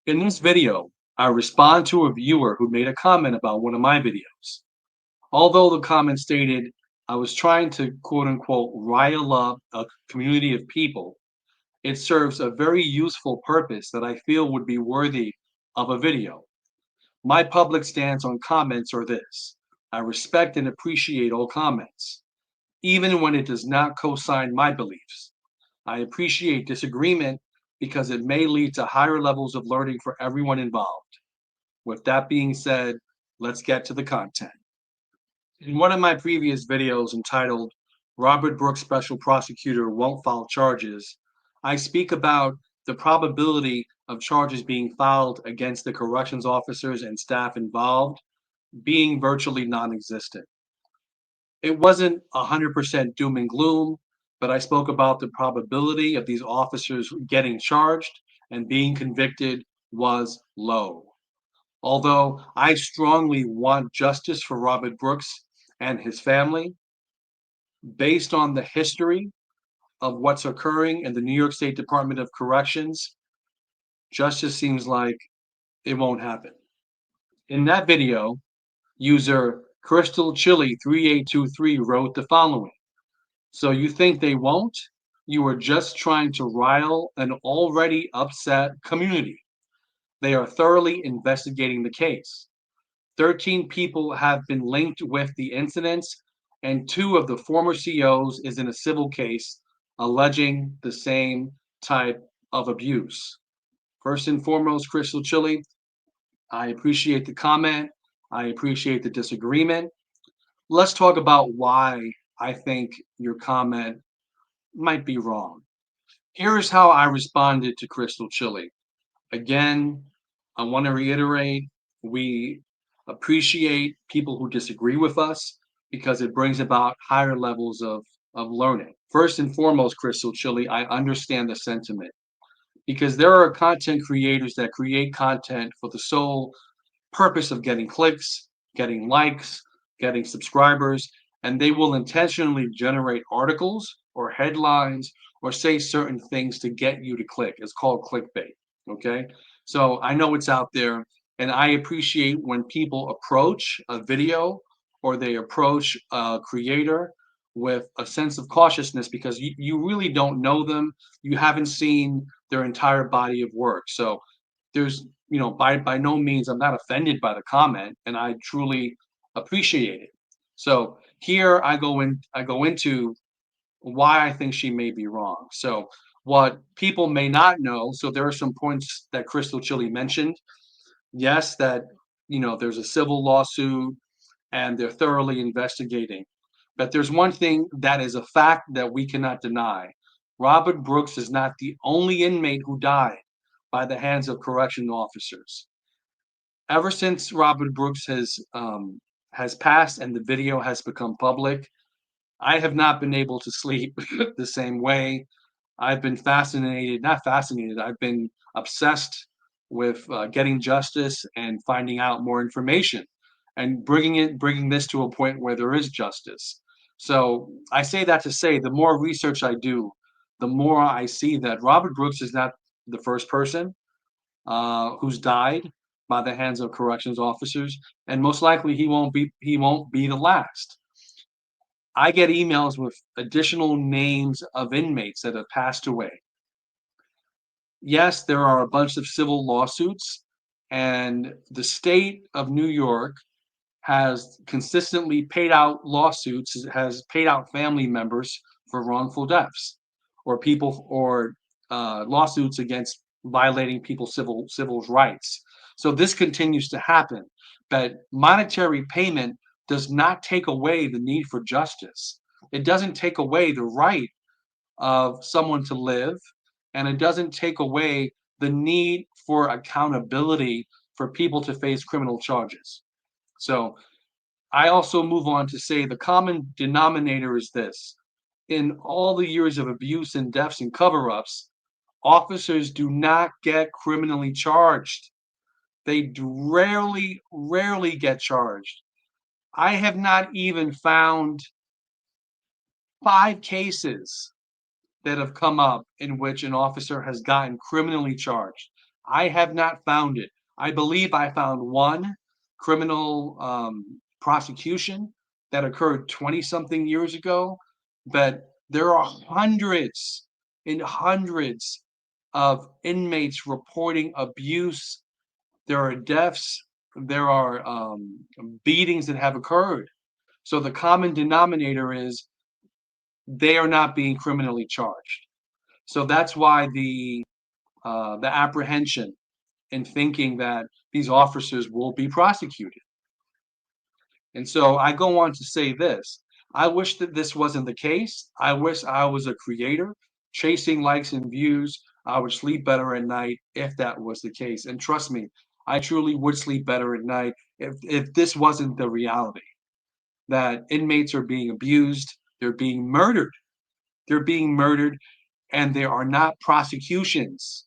In this video, I respond to a viewer who made a comment about one of my videos. Although the comment stated I was trying to quote unquote rile up a community of people, it serves a very useful purpose that I feel would be worthy of a video. My public stance on comments are this: I respect and appreciate all comments, even when it does not co-sign my beliefs. I appreciate disagreement because it may lead to higher levels of learning for everyone involved. With that being said, let's get to the content. In one of my previous videos entitled Robert Brooks Special Prosecutor Won't File Charges, I speak about the probability of charges being filed against the corrections officers and staff involved being virtually non-existent. It wasn't 100% doom and gloom, but I spoke about the probability of these officers getting charged and being convicted was low. Although I strongly want justice for Robert Brooks and his family, based on the history of what's occurring in the New York State Department of Corrections, justice seems like it won't happen. In that video, user Crystal Chili 3823 wrote the following. So you think they won't? You are just trying to rile an already upset community. They are thoroughly investigating the case. 13 people have been linked with the incidents, and two of the former COs is in a civil case alleging the same type of abuse. First and foremost, Crystal Chili, I appreciate the comment. I appreciate the disagreement. Let's talk about why I think your comment might be wrong. Here is how I responded to Crystal Chili. Again, I want to reiterate, we appreciate people who disagree with us because it brings about higher levels of learning. First and foremost, Crystal Chili, I understand the sentiment because there are content creators that create content for the sole purpose of getting clicks, getting likes, getting subscribers, and they will intentionally generate articles or headlines or say certain things to get you to click. It's called clickbait. Okay. So I know it's out there, and I appreciate when people approach a video or they approach a creator with a sense of cautiousness because you really don't know them. You haven't seen their entire body of work. So there's, by no means I'm not offended by the comment, and I truly appreciate it. So here I go into why I think she may be wrong. So what people may not know, so there are some points that Crystal Chili mentioned. Yes, that there's a civil lawsuit and they're thoroughly investigating. But there's one thing that is a fact that we cannot deny. Robert Brooks is not the only inmate who died by the hands of correctional officers. Ever since Robert Brooks has passed and the video has become public, I have not been able to sleep the same way. I've been fascinated, not fascinated, I've been obsessed with getting justice and finding out more information and bringing this to a point where there is justice. So I say that to say the more research I do, the more I see that Robert Brooks is not the first person who's died by the hands of corrections officers, and most likely he won't be the last. I get emails with additional names of inmates that have passed away. Yes, there are a bunch of civil lawsuits, and the state of New York has consistently paid out lawsuits, has paid out family members for wrongful deaths, or lawsuits against violating people's civil rights. So this continues to happen, but monetary payment does not take away the need for justice. It doesn't take away the right of someone to live, and it doesn't take away the need for accountability for people to face criminal charges. So I also move on to say the common denominator is this. In all the years of abuse and deaths and cover ups, officers do not get criminally charged. They rarely get charged. I have not even found 5 cases that have come up in which an officer has gotten criminally charged. I have not found it. I believe I found one criminal prosecution that occurred 20 something years ago, but there are hundreds and hundreds of inmates reporting abuse. There are deaths, there are beatings that have occurred. So the common denominator is they are not being criminally charged. So that's why the apprehension in thinking that these officers will be prosecuted. And so I go on to say this. I wish that this wasn't the case. I wish I was a creator chasing likes and views. I would sleep better at night if that was the case. And trust me, I truly would sleep better at night if this wasn't the reality that inmates are being abused, they're being murdered. They're being murdered, and there are not prosecutions.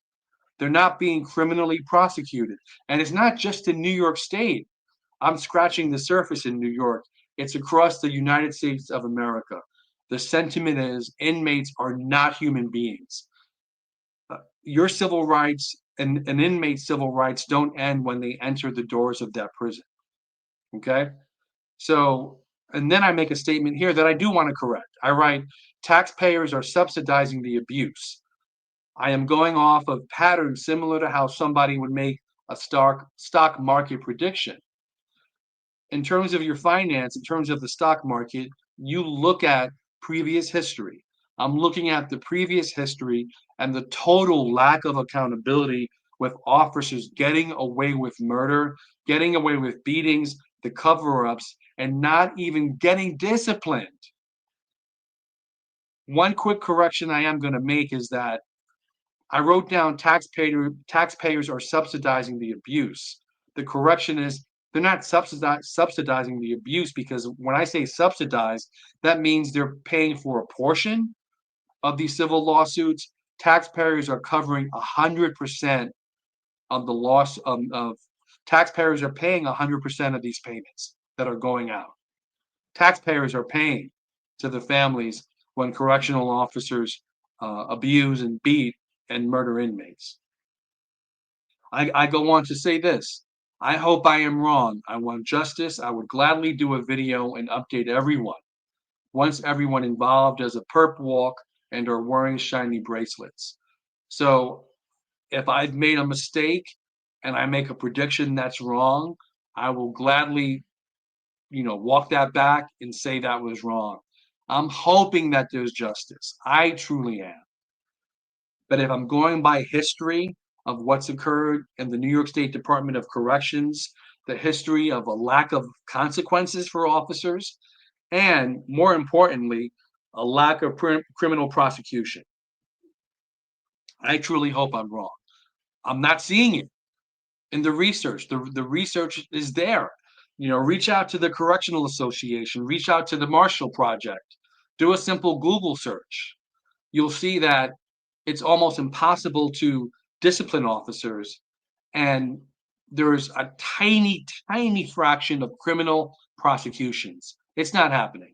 They're not being criminally prosecuted. And it's not just in New York State. I'm scratching the surface in New York. It's across the United States of America. The sentiment is inmates are not human beings. Your civil rights and an inmate's civil rights don't end when they enter the doors of that prison. Okay? So, and then I make a statement here that I do want to correct. I write, taxpayers are subsidizing the abuse. I am going off of patterns similar to how somebody would make a stock market prediction. In terms of your finance, in terms of the stock market, you look at previous history. I'm looking at the previous history and the total lack of accountability with officers getting away with murder, getting away with beatings, the cover ups, and not even getting disciplined. One quick correction I am going to make is that I wrote down taxpayers are subsidizing the abuse. The correction is they're not subsidizing the abuse, because when I say subsidize, that means they're paying for a portion of these civil lawsuits. Taxpayers are covering 100% of the loss of taxpayers are paying 100% of these payments that are going out. Taxpayers are paying to the families when correctional officers abuse and beat and murder inmates. I go on to say this. I hope I am wrong. I want justice. I would gladly do a video and update everyone once everyone involved does a perp walk and are wearing shiny bracelets. So if I've made a mistake and I make a prediction that's wrong, I will gladly, walk that back and say that was wrong. I'm hoping that there's justice. I truly am. But if I'm going by history of what's occurred in the New York State Department of Corrections, the history of a lack of consequences for officers, and more importantly, a lack of criminal prosecution, I truly hope I'm wrong. I'm not seeing it in the research. The research is there. Reach out to the Correctional Association, reach out to the Marshall Project, do a simple Google search. You'll see that it's almost impossible to discipline officers, and there's a tiny, tiny fraction of criminal prosecutions. It's not happening.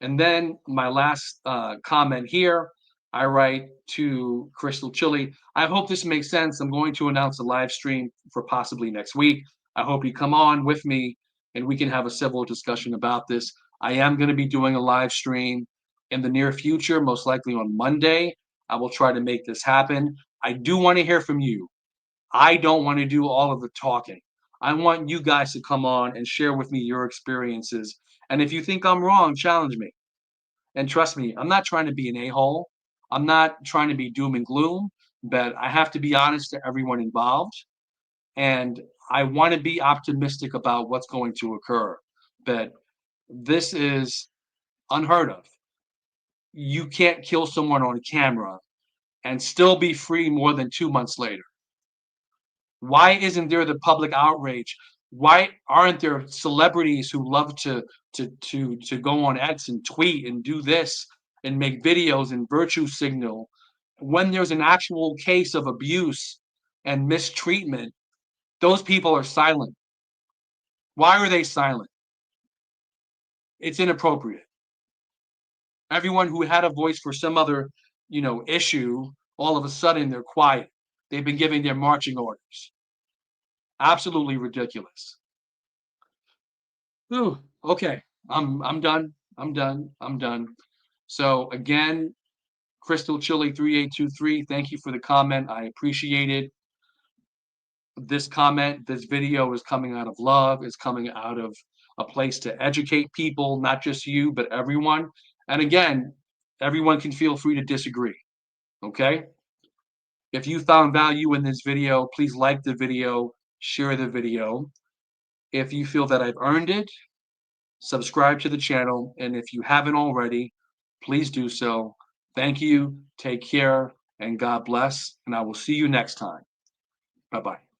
And then my last comment here, I write to Crystal Chili. I hope this makes sense. I'm going to announce a live stream for possibly next week. I hope you come on with me and we can have a civil discussion about this. I am going to be doing a live stream in the near future, most likely on Monday. I will try to make this happen. I do want to hear from you. I don't want to do all of the talking. I want you guys to come on and share with me your experiences. And if you think I'm wrong, challenge me. And trust me, I'm not trying to be an a-hole. I'm not trying to be doom and gloom, but I have to be honest to everyone involved. And I want to be optimistic about what's going to occur. But this is unheard of. You can't kill someone on camera and still be free more than 2 months later. Why isn't there the public outrage? Why aren't there celebrities who love to go on X and tweet and do this and make videos and virtue signal when there's an actual case of abuse and mistreatment? Those people are silent. Why are they silent? It's inappropriate. Everyone who had a voice for some other, issue, all of a sudden they're quiet. They've been giving their marching orders. Absolutely ridiculous. Ooh, okay. I'm done. I'm done. I'm done. So again, Crystal Chili 3823, thank you for the comment. I appreciate it. This comment, this video is coming out of love, is coming out of a place to educate people, not just you, but everyone. And again, everyone can feel free to disagree. Okay? If you found value in this video, please like the video, share the video. If you feel that I've earned it, subscribe to the channel. And if you haven't already, please do so. Thank you, take care, and God bless. And I will see you next time. Bye bye.